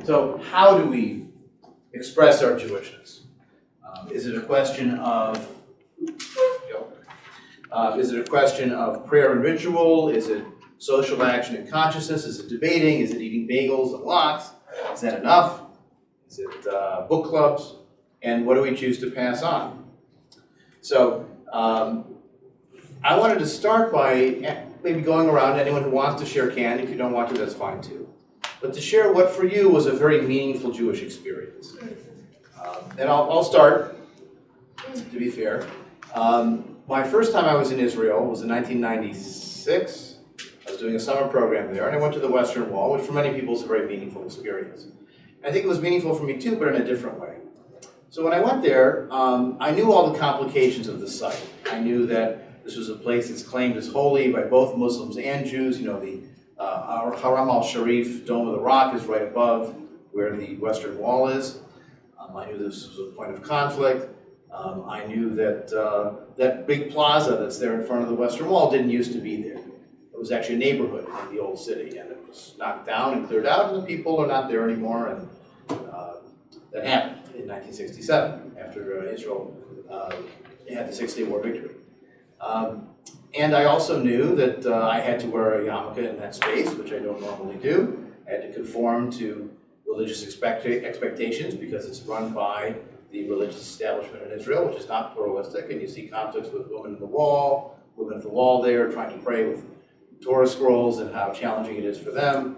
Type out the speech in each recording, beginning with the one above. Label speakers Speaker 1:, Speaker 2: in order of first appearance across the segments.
Speaker 1: So how do we express our Jewishness? Is it a question of prayer and ritual? Is it social action and consciousness? Is it debating? Is it eating bagels and lox? Is that enough? Is it book clubs? And what do we choose to pass on? So I wanted to start by maybe going around. Anyone who wants to share can. If you don't want to, that's fine too. But to share what for you was a very meaningful Jewish experience. And I'll start, to be fair. My first time I was in Israel was in 1996. I was doing a summer program there, and I went to the Western Wall, which for many people is a very meaningful experience. And I think it was meaningful for me too, but in a different way. So when I went there, I knew all the complications of the site. I knew that this was a place that's claimed as holy by both Muslims and Jews. You know, the Haram al-Sharif, Dome of the Rock, is right above where the Western Wall is. I knew this was a point of conflict. I knew that that big plaza that's there in front of the Western Wall didn't used to be there. It was actually a neighborhood in the old city, and it was knocked down and cleared out, and the people are not there anymore. And that happened in 1967 after Israel had the Six-Day War victory. And I also knew that I had to wear a yarmulke in that space, which I don't normally do. I had to conform to religious expectations because it's run by the religious establishment in Israel, which is not pluralistic, and you see conflicts with women at the wall there trying to pray with Torah scrolls and how challenging it is for them.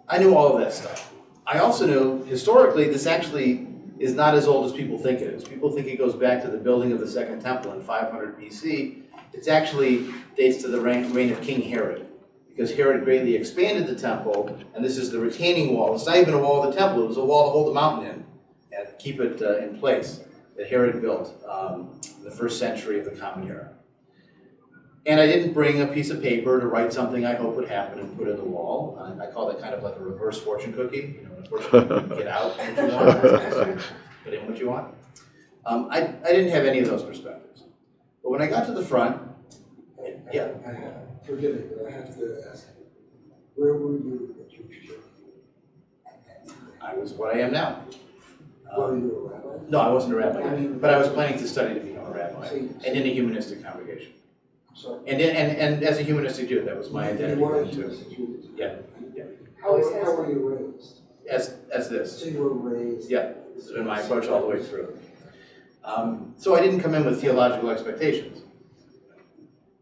Speaker 1: I knew all of that stuff. I also knew, historically, this actually is not as old as people think it is. People think it goes back to the building of the Second Temple in 500 BC. It actually dates to the reign of King Herod, because Herod greatly expanded the temple, and this is the retaining wall. It's not even a wall of the temple, it was a wall to hold the mountain in and keep it in place that Herod built in the first century of the Common Era. And I didn't bring a piece of paper to write something I hope would happen and put in the wall. I call that kind of like a reverse fortune cookie. You know, unfortunately, you get out what you want, put in what you want. I didn't have any of those perspectives. But when I got to the front, yeah.
Speaker 2: Forgive me, but I have to ask, where were you at your church?
Speaker 1: I was what I am now.
Speaker 2: Were you a rabbi?
Speaker 1: No, I wasn't a rabbi yet, but I was planning to study to become a rabbi, and in a humanistic congregation.
Speaker 2: Sorry.
Speaker 1: And as a humanistic Jew, that was my identity.
Speaker 2: You were a
Speaker 1: too.
Speaker 2: humanistic Jew?
Speaker 1: Yeah.
Speaker 2: How were you raised?
Speaker 1: As this.
Speaker 2: So you were raised?
Speaker 1: Yeah, this has been my approach all the way through. So I didn't come in with theological expectations.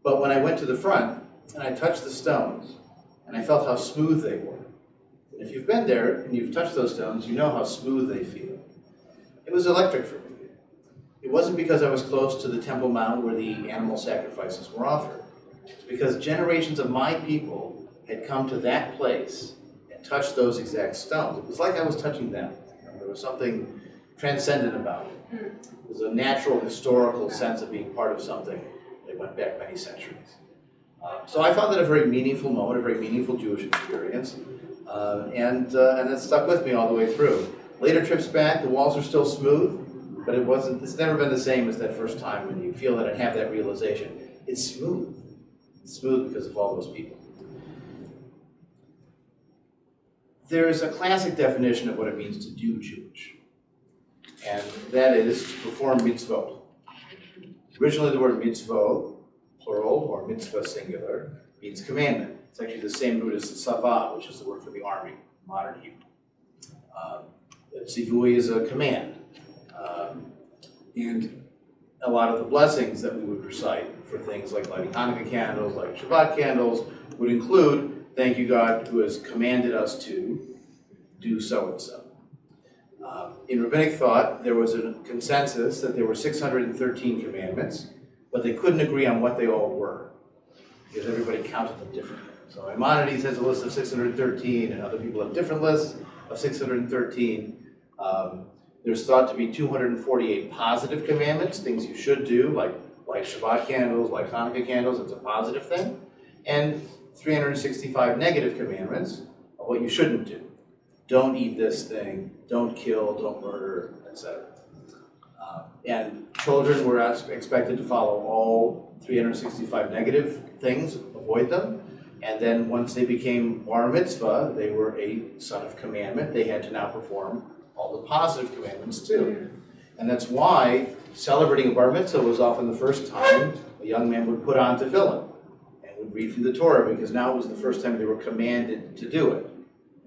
Speaker 1: But when I went to the front, and I touched the stones, and I felt how smooth they were. And if you've been there, and you've touched those stones, you know how smooth they feel. It was electric for me. It wasn't because I was close to the Temple Mount where the animal sacrifices were offered. It's because generations of my people had come to that place and touched those exact stones. It was like I was touching them. There was something transcendent about it. It was a natural, historical sense of being part of something that went back many centuries. So I found that a very meaningful moment, a very meaningful Jewish experience, and it stuck with me all the way through. Later trips back, the walls are still smooth, but it's never been the same as that first time when you feel that and have that realization. It's smooth. It's smooth because of all those people. There's a classic definition of what it means to do Jewish, and that is to perform mitzvot. Originally, the word mitzvot, plural, or mitzvah singular, means commandment. It's actually the same root as tzava, which is the word for the army, modern Hebrew. Tzivui is a command. And a lot of the blessings that we would recite for things like lighting Hanukkah candles, like Shabbat candles, would include, thank you God who has commanded us to do so and so. In rabbinic thought, there was a consensus that there were 613 commandments, but they couldn't agree on what they all were, because everybody counted them differently. So Maimonides has a list of 613, and other people have different lists of 613. There's thought to be 248 positive commandments, things you should do, like Shabbat candles, like Hanukkah candles, it's a positive thing, and 365 negative commandments of what you shouldn't do. Don't eat this thing, don't kill, don't murder, etc. And children were expected to follow all 365 negative things, avoid them, And then once they became bar mitzvah, they were a son of commandment. They had to now perform all the positive commandments too. And that's why celebrating a bar mitzvah was often the first time a young man would put on tefillin and would read from the Torah, because now it was the first time they were commanded to do it.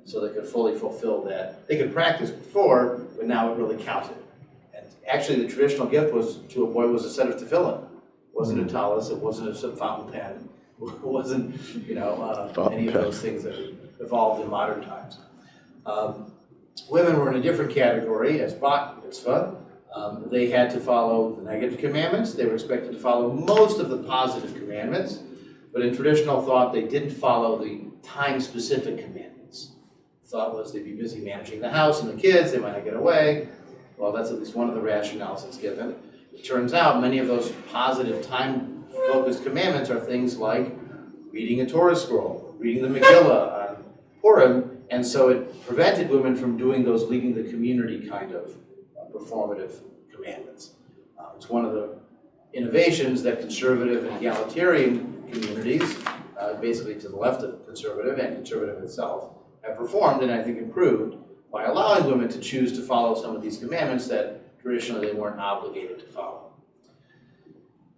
Speaker 1: So they could fully fulfill that. They could practice before, but now it really counted. And actually the traditional gift was to a boy was a set of tefillin. It wasn't a tallis, it wasn't a fountain pen. It wasn't, any of those things that evolved in modern times. Women were in a different category as bat mitzvah. They had to follow the negative commandments. They were expected to follow most of the positive commandments, but in traditional thought, they didn't follow the time-specific commandments. The thought was they'd be busy managing the house and the kids, they might not get away. Well, that's at least one of the rationales that's given. It turns out many of those positive time-focused commandments are things like reading a Torah scroll, reading the Megillah on Purim, and so it prevented women from doing those leading the community kind of performative commandments. It's one of the innovations that conservative and egalitarian communities, basically to the left of conservative and conservative itself, have reformed and I think improved by allowing women to choose to follow some of these commandments that traditionally they weren't obligated to follow.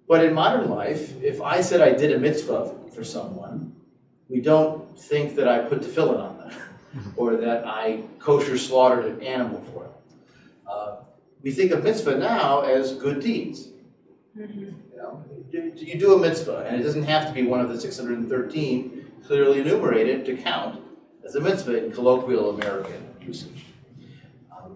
Speaker 1: But in modern life, if I said I did a mitzvah for someone, we don't think that I put tefillin on them or that I kosher slaughtered an animal for them. We think of mitzvah now as good deeds. You do a mitzvah, and it doesn't have to be one of the 613 clearly enumerated to count as a mitzvah in colloquial American usage.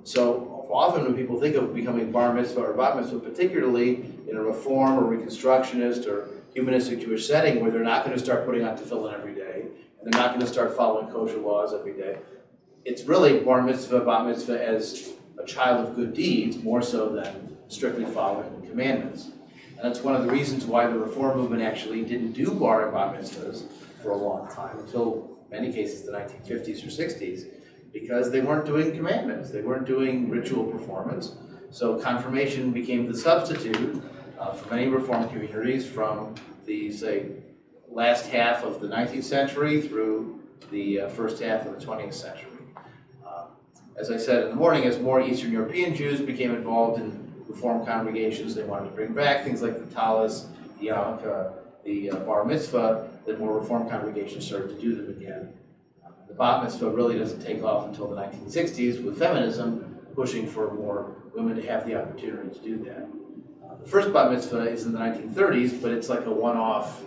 Speaker 1: So often when people think of becoming bar mitzvah or bat mitzvah, particularly in a reform or reconstructionist or humanistic Jewish setting where they're not going to start putting on tefillin every day, and they're not going to start following kosher laws every day, it's really bar mitzvah, bat mitzvah as a child of good deeds, more so than strictly following the commandments. And that's one of the reasons why the Reform movement actually didn't do bar and bat mitzvahs for a long time, until in many cases the 1950s or 60s, because they weren't doing commandments, they weren't doing ritual performance. So confirmation became the substitute for many Reform communities from the, say, last half of the 19th century through the first half of the 20th century. As I said in the morning, as more Eastern European Jews became involved in Reform congregations, they wanted to bring back things like the tallis, the yarmulke, the bar mitzvah, that more Reform congregations started to do them again. The bat mitzvah really doesn't take off until the 1960s with feminism pushing for more women to have the opportunity to do that. The first bat mitzvah is in the 1930s, but it's like a one-off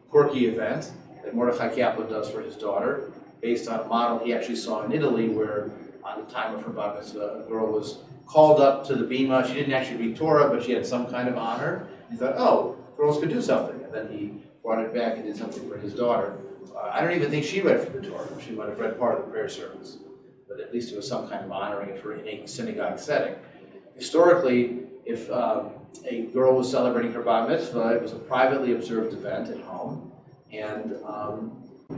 Speaker 1: quirky event that Mordechai Kaplan does for his daughter, based on a model he actually saw in Italy where on the time of her bat mitzvah, a girl was called up to the bima. She didn't actually read Torah, but she had some kind of honor. He thought, oh, girls could do something. And then he brought it back and did something for his daughter. I don't even think she read from the Torah. She might have read part of the prayer service. But at least it was some kind of honoring of her in a synagogue setting. Historically, if a girl was celebrating her bat mitzvah, it was a privately observed event at home. And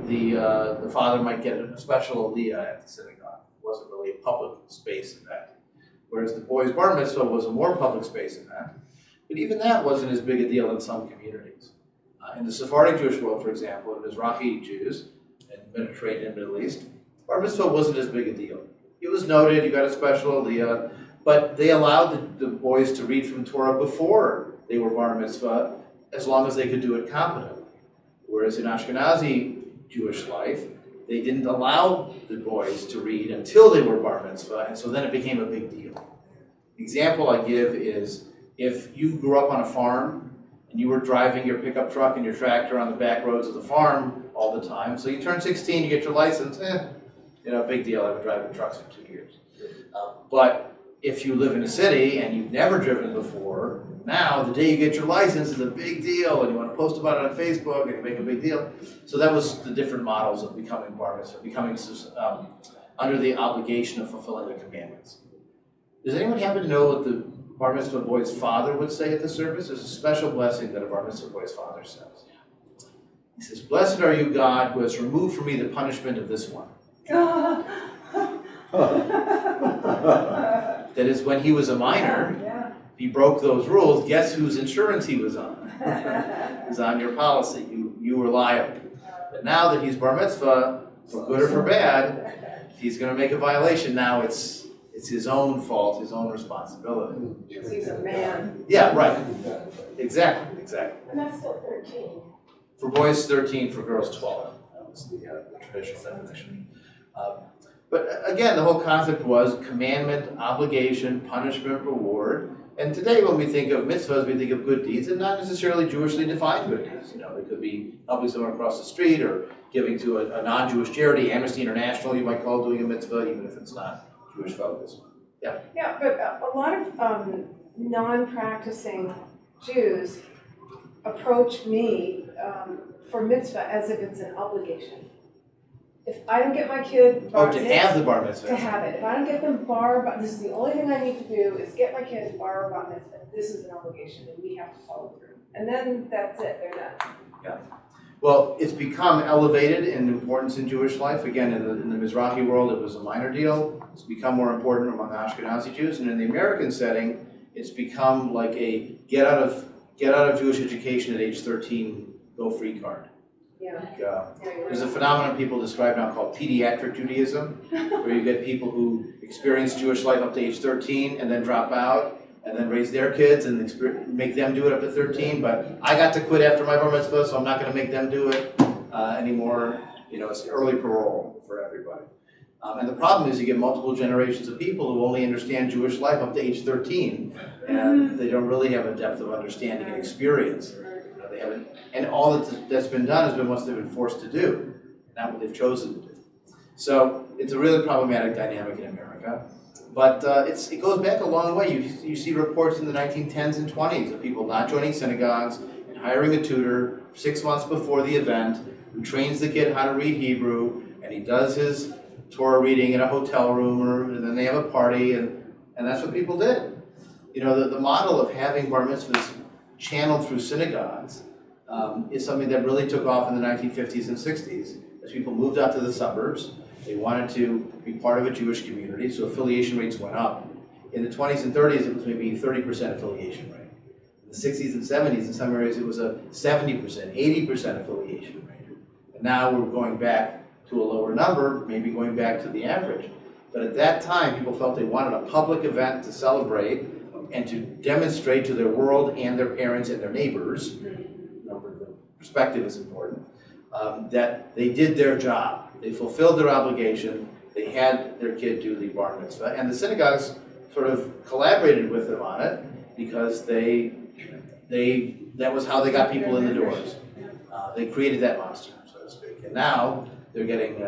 Speaker 1: the father might get a special aliyah at the synagogue. It wasn't really a public space event. Whereas the boy's bar mitzvah was a more public space event. But even that wasn't as big a deal in some communities. In the Sephardic Jewish world, for example, in Mizrahi Jews, in Mediterranean and Middle East, bar mitzvah wasn't as big a deal. It was noted, you got a special aliyah, but they allowed the boys to read from Torah before they were bar mitzvah, as long as they could do it competently. Whereas in Ashkenazi Jewish life, they didn't allow the boys to read until they were bar mitzvah, and so then it became a big deal. The example I give is if you grew up on a farm and you were driving your pickup truck and your tractor on the back roads of the farm all the time, so you turn 16, you get your license, big deal, I've been driving trucks for 2 years. But if you live in a city and you've never driven before, now the day you get your license is a big deal and you want to post about it on Facebook and you make a big deal. So that was the different models of becoming bar mitzvah, becoming under the obligation of fulfilling the commandments. Does anyone happen to know what the bar mitzvah boy's father would say at the service? There's a special blessing that a bar mitzvah boy's father says. He says, "Blessed are you, God, who has removed from me the punishment of this one." That is, when he was a minor, he broke those rules. Guess whose insurance he was on? It was on your policy. You were liable. But now that he's bar mitzvah, for good or for bad, he's going to make a violation. Now it's his own fault, his own responsibility.
Speaker 3: Because he's a man.
Speaker 1: Yeah, right. Exactly.
Speaker 3: And that's still 13.
Speaker 1: For boys, 13. For girls, 12. That was the traditional definition. But again, the whole concept was commandment, obligation, punishment, reward. And today, when we think of mitzvahs, we think of good deeds, and not necessarily Jewishly defined good deeds. It could be helping someone across the street, or giving to a non-Jewish charity, Amnesty International, you might call doing a mitzvah, even if it's not Jewish focused.
Speaker 3: Yeah, but a lot of non-practicing Jews approach me for mitzvah as if it's an obligation. If I don't get my kid bar
Speaker 1: to have the bar mitzvah.
Speaker 3: To have it. If I don't get them bar, this is the only thing I need to do is get my kids bar mitzvah. This is an obligation and we have to follow through. And then that's it, they're done.
Speaker 1: Yeah. Well, it's become elevated in importance in Jewish life. Again, in the Mizrahi world, it was a minor deal. It's become more important among Ashkenazi Jews. And in the American setting, it's become like a get out of Jewish education at age 13, go free card.
Speaker 3: Yeah.
Speaker 1: There's a phenomenon people describe now called pediatric Judaism, where you get people who experience Jewish life up to age 13 and then drop out and then raise their kids and make them do it up to 13. But I got to quit after my bar mitzvah, so I'm not going to make them do it anymore. It's early parole for everybody. And the problem is you get multiple generations of people who only understand Jewish life up to age 13, and they don't really have a depth of understanding and experience. They haven't, and all that's been done has been what they've been forced to do, not what they've chosen to do. So it's a really problematic dynamic in America. But it goes back a long way. You see reports in the 1910s and 20s of people not joining synagogues and hiring a tutor 6 months before the event who trains the kid how to read Hebrew, and he does his Torah reading in a hotel room, and then they have a party, and that's what people did. The model of having bar mitzvahs channeled through synagogues is something that really took off in the 1950s and 60s as people moved out to the suburbs. They wanted to be part of a Jewish community, so affiliation rates went up. In the 20s and 30s, it was maybe 30% affiliation rate. In the 60s and 70s, in some areas, it was a 70%, 80% affiliation rate. And now we're going back to a lower number, maybe going back to the average. But at that time, people felt they wanted a public event to celebrate and to demonstrate to their world and their parents and their neighbors, the perspective is important, that they did their job. They fulfilled their obligation. They had their kid do the bar mitzvah. And the synagogues sort of collaborated with them on it because that was how they got people in the doors. They created that monster, so to speak. And now they're getting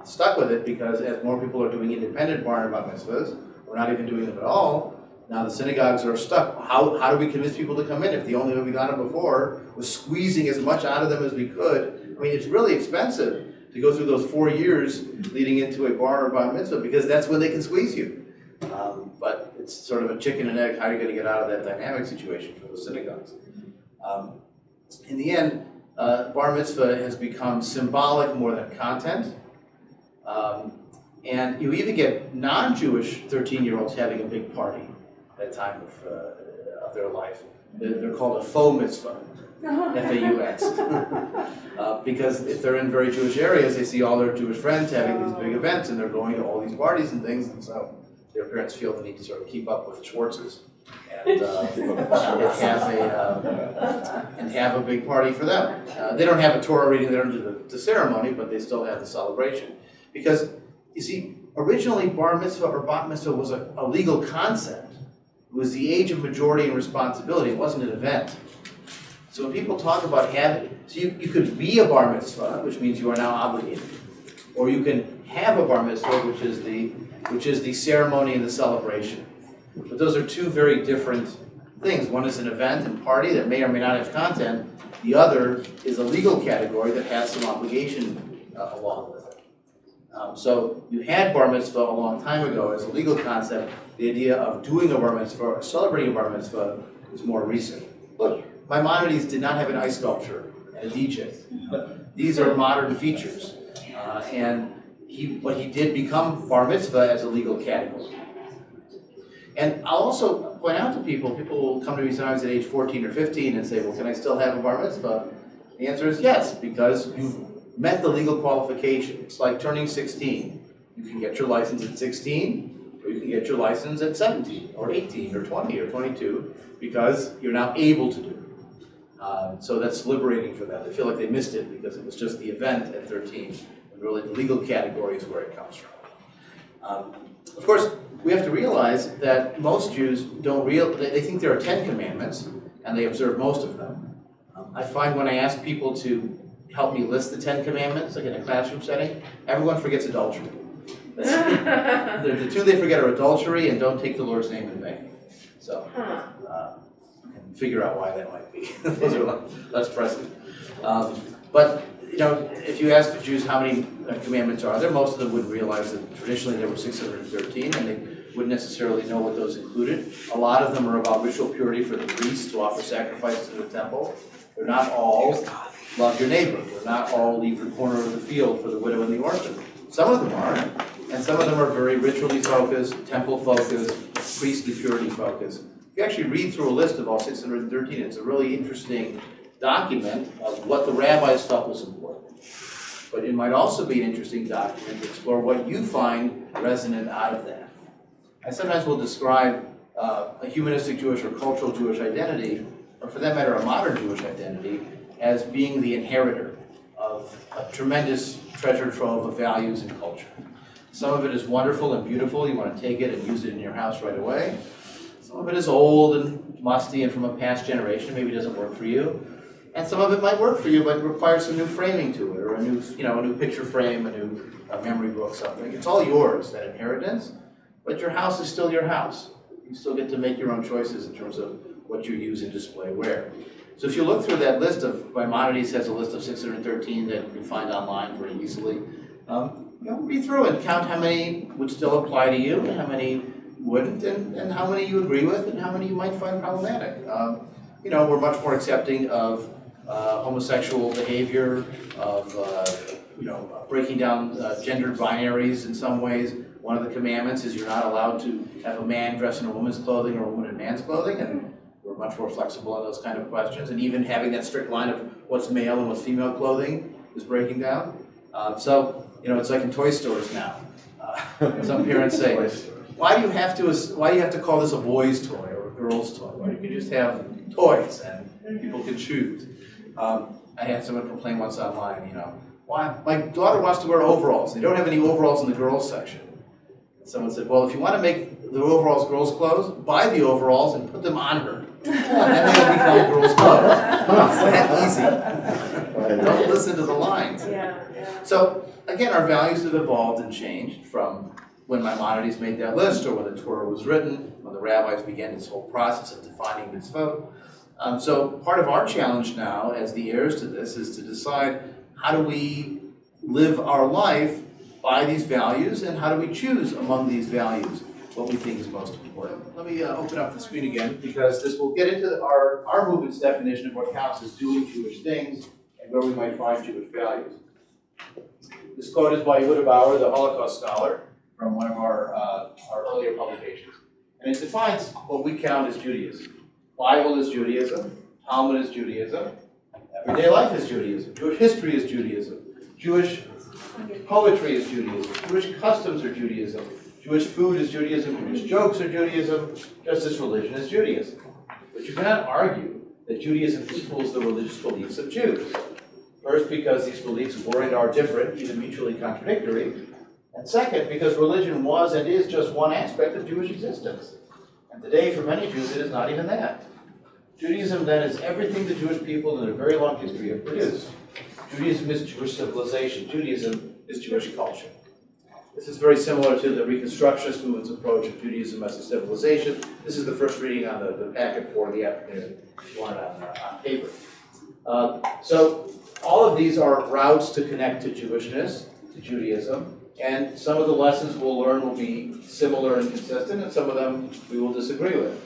Speaker 1: stuck with it because as more people are doing independent bar and bar mitzvahs, or not even doing them at all, now the synagogues are stuck. How do we convince people to come in if the only way we got them before was squeezing as much out of them as we could? I mean, it's really expensive to go through those 4 years leading into a bar or bar mitzvah because that's when they can squeeze you. But it's sort of a chicken and egg. How are you going to get out of that dynamic situation for those synagogues? In the end, bar mitzvah has become symbolic more than content. And you even get non-Jewish 13-year-olds having a big party at that time of their life. They're called a faux mitzvah, F-A-U-X. Because if they're in very Jewish areas, they see all their Jewish friends having these big events, and they're going to all these parties and things, and so their parents feel the need to sort of keep up with the Schwartzes and have a big party for them. They don't have a Torah reading, they don't do the ceremony, but they still have the celebration. Because, you see, originally bar mitzvah or bat mitzvah was a legal concept. It was the age of majority and responsibility. It wasn't an event. So when people talk about having, so you could be a bar mitzvah, which means you are now obligated, or you can have a bar mitzvah, which is the ceremony and the celebration. But those are two very different things. One is an event and party that may or may not have content. The other is a legal category that has some obligation along with it. So you had bar mitzvah a long time ago as a legal concept. The idea of doing a bar mitzvah or celebrating a bar mitzvah is more recent. Look, Maimonides did not have an ice sculpture and a DJ. These are modern features. But he did become bar mitzvah as a legal category. And I'll also point out to people will come to me sometimes at age 14 or 15 and say, well, can I still have a bar mitzvah? The answer is yes, because met the legal qualification. It's like turning 16. You can get your license at 16, or you can get your license at 17, or 18, or 20, or 22, because you're now able to do it. So that's liberating for them. They feel like they missed it because it was just the event at 13, and really the legal category is where it comes from. Of course, we have to realize that most Jews they think there are 10 commandments, and they observe most of them. I find when I ask people to help me list the 10 commandments, like in a classroom setting, everyone forgets adultery. The two they forget are adultery and don't take the Lord's name in vain. So, you can figure out why that might be. Those are less present. But if you ask Jews how many commandments are there, most of them wouldn't realize that traditionally there were 613, and they wouldn't necessarily know what those included. A lot of them are about ritual purity for the priests to offer sacrifices to the temple. They're not all love your neighbor. They're not all leave the corner of the field for the widow and the orphan. Some of them are, and some of them are very ritually focused, temple focused, priestly purity focused. If you actually read through a list of all 613, it's a really interesting document of what the rabbis felt was important. But it might also be an interesting document to explore what you find resonant out of that. I sometimes will describe a humanistic Jewish or cultural Jewish identity, or for that matter, a modern Jewish identity, as being the inheritor of a tremendous treasure trove of values and culture. Some of it is wonderful and beautiful. You want to take it and use it in your house right away. Some of it is old and musty and from a past generation. Maybe it doesn't work for you. And some of it might work for you, but it requires some new framing to it, or a new picture frame, a new memory book, something. It's all yours, that inheritance, but your house is still your house. You still get to make your own choices in terms of what you use and display where. So if you look through that list of, Maimonides has a list of 613 that you can find online very easily. Read through and count how many would still apply to you, and how many wouldn't, and how many you agree with, and how many you might find problematic. We're much more accepting of homosexual behavior, of breaking down gendered binaries in some ways. One of the commandments is you're not allowed to have a man dress in a woman's clothing or a woman in man's clothing, and we're much more flexible on those kind of questions. And even having that strict line of what's male and what's female clothing is breaking down. It's like in toy stores now. Some parents say, why do you have to call this a boy's toy or a girl's toy? Why don't you just have toys and people can choose? I had someone complain once online, why my daughter wants to wear overalls. They don't have any overalls in the girls section. Someone said, well, if you want to make the overalls girls' clothes, buy the overalls and put them on her. And then they'll become girls' clothes. It's that easy. Don't listen to the lines. So, again, our values have evolved and changed from when Maimonides made that list, or when the Torah was written, when the rabbis began this whole process of defining mitzvot. So part of our challenge now, as the heirs to this, is to decide how do we live our life by these values, and how do we choose among these values what we think is most important. Let me open up the screen again, because this will get into our movement's definition of what counts as doing Jewish things and where we might find Jewish values. This quote is by Yehuda Bauer, the Holocaust scholar, from one of our earlier publications. And it defines what we count as Judaism. Bible is Judaism, Talmud is Judaism, everyday life is Judaism, Jewish history is Judaism, Jewish poetry is Judaism, Jewish customs are Judaism, Jewish food is Judaism, Jewish jokes are Judaism, just as religion is Judaism. But you cannot argue that Judaism equals the religious beliefs of Jews. First, because these beliefs were and are different, even mutually contradictory. And second, because religion was and is just one aspect of Jewish existence. And today, for many Jews, it is not even that. Judaism, then, is everything the Jewish people in a very long history have produced. Judaism is Jewish civilization. Judaism is Jewish culture. This is very similar to the Reconstructionist movement's approach of Judaism as a civilization. This is the first reading on the packet for the afternoon, if you want it on paper. So all of these are routes to connect to Jewishness, to Judaism, and some of the lessons we'll learn will be similar and consistent, and some of them we will disagree with.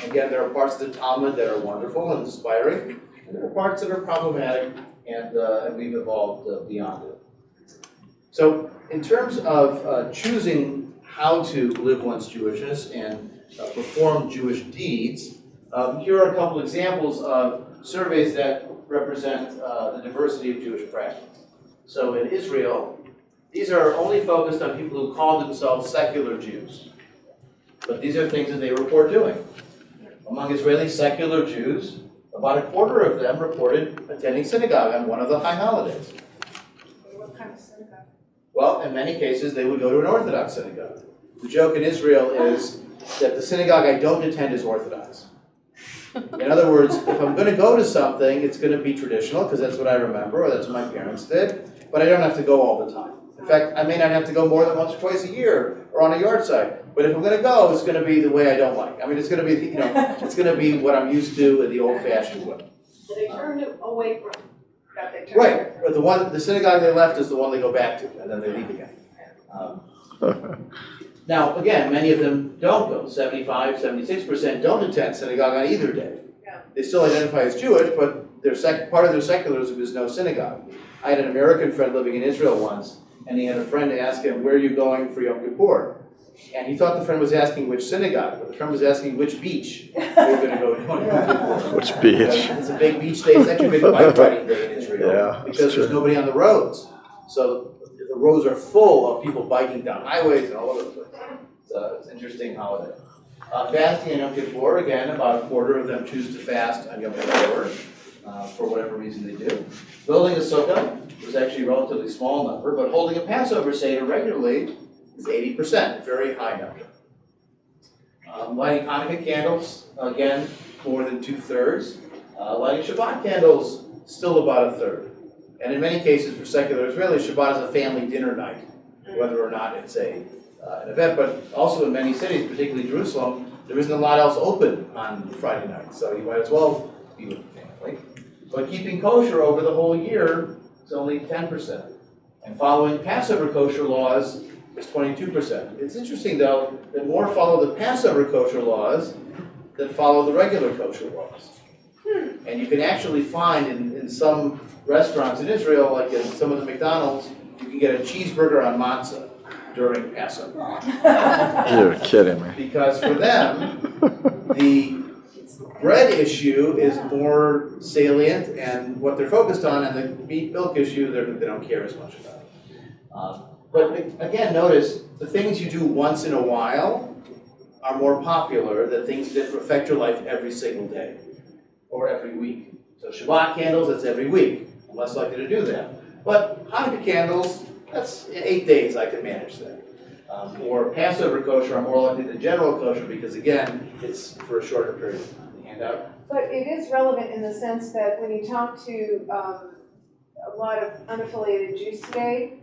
Speaker 1: Again, there are parts of the Talmud that are wonderful and inspiring, and there are parts that are problematic, and we've evolved beyond it. So, in terms of choosing how to live one's Jewishness and perform Jewish deeds, here are a couple examples of surveys that represent the diversity of Jewish practice. So in Israel, these are only focused on people who call themselves secular Jews. But these are things that they report doing. Among Israeli secular Jews, about a quarter of them reported attending synagogue on one of the high holidays.
Speaker 3: What kind of synagogue?
Speaker 1: Well, in many cases, they would go to an Orthodox synagogue. The joke in Israel is that the synagogue I don't attend is Orthodox. In other words, if I'm going to go to something, it's going to be traditional, because that's what I remember, or that's what my parents did, but I don't have to go all the time. In fact, I may not have to go more than once or twice a year, or on a yard site. But if I'm going to go, it's going to be the way I don't like. I mean, it's going to be, it's going to be what I'm used to in the old-fashioned way.
Speaker 3: So they turned away from that they turned.
Speaker 1: Right, but the synagogue they left is the one they go back to, and then they leave again. Now, again, many of them don't go. 75, 76% don't attend synagogue on either day.
Speaker 3: Yeah.
Speaker 1: They still identify as Jewish, but part of their secularism is no synagogue. I had an American friend living in Israel once, and he had a friend ask him, "Where are you going for Yom Kippur?" And he thought the friend was asking which synagogue, but the friend was asking which beach they were going to go to on Yom Kippur.
Speaker 4: Which beach?
Speaker 1: It's a big beach day. It's actually a big bike riding day in Israel,
Speaker 4: Yeah,
Speaker 1: because there's nobody on the roads. So the roads are full of people biking down highways and all over the place. So it's an interesting holiday. Fasting on Yom Kippur, again, about a quarter of them choose to fast on Yom Kippur for whatever reason they do. Building a sukkah was actually a relatively small number, but holding a Passover Seder regularly is 80%, a very high number. Lighting Hanukkah candles, again, more than 2/3. Lighting Shabbat candles, still about 1/3. And in many cases for secular Israelis, Shabbat is a family dinner night, whether or not it's an event. But also in many cities, particularly Jerusalem, there isn't a lot else open on Friday night, so you might as well be with the family. But keeping kosher over the whole year is only 10%. And following Passover kosher laws is 22%. It's interesting, though, that more follow the Passover kosher laws than follow the regular kosher laws. And you can actually find in some restaurants in Israel, like in some of the McDonald's, you can get a cheeseburger on matzah during Passover.
Speaker 4: You're kidding me.
Speaker 1: Because for them, the bread issue is more salient and what they're focused on, and the meat milk issue, they don't care as much about. But again, notice, the things you do once in a while are more popular than things that affect your life every single day or every week. So Shabbat candles, that's every week. I'm less likely to do that. But Hanukkah candles, that's 8 days I can manage that. Or Passover kosher, I'm more likely than general kosher because, again, it's for a shorter period of time. The handout.
Speaker 3: But it is relevant in the sense that when you talk to a lot of unaffiliated Jews today,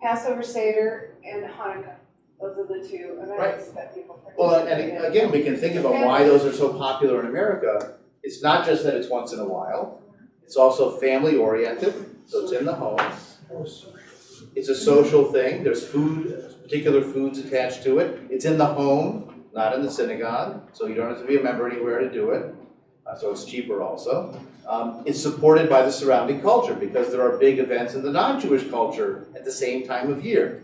Speaker 3: Passover Seder and Hanukkah, those are the two events that people participate
Speaker 1: Well, and again, we can think about why those are so popular in America. It's not just that it's once in a while. It's also family-oriented, so it's in the home. It's a social thing. There's food, particular foods attached to it. It's in the home, not in the synagogue, so you don't have to be a member anywhere to do it. So it's cheaper also. It's supported by the surrounding culture because there are big events in the non-Jewish culture at the same time of year,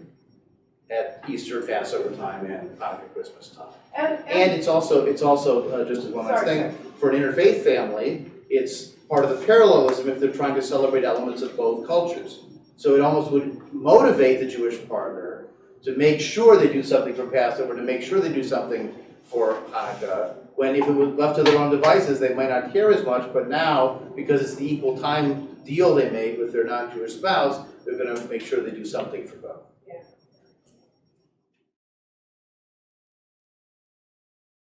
Speaker 1: at Easter, Passover time, and Hanukkah, Christmas time. And it's also just as one last thing, for an interfaith family, it's part of the parallelism if they're trying to celebrate elements of both cultures. So it almost would motivate the Jewish partner to make sure they do something for Passover, to make sure they do something for Hanukkah, when if it was left to their own devices, they might not care as much, but now, because it's the equal time deal they made with their non-Jewish spouse, they're going to make sure they do something for both.